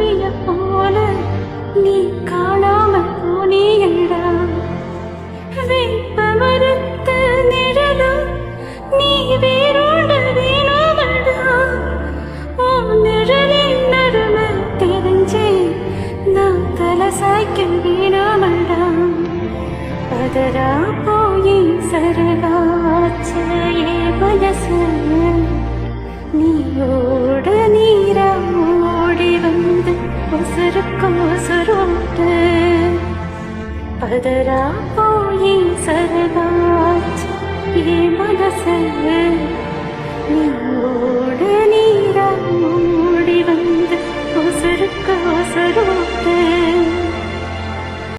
பனிய போல நீ காணாமல் போனியடா. வேப்ப மரத்து நிழலும் நீ வேரோட வேணாமடா. உன் நிழலின் நறுமை தெரிஞ்சே நான் தலை சாய்க்க வேணாமடா. பதரா போய் சரகாச்ச மனசு நீயோட நீரா ஓடி வந்து உசுருக்கோசுரோட்டு. பதரா போய் சரகாச்ச மனசு நீயோட நீரா ஓடி வந்து உசுருக்கோசுரோட்டு.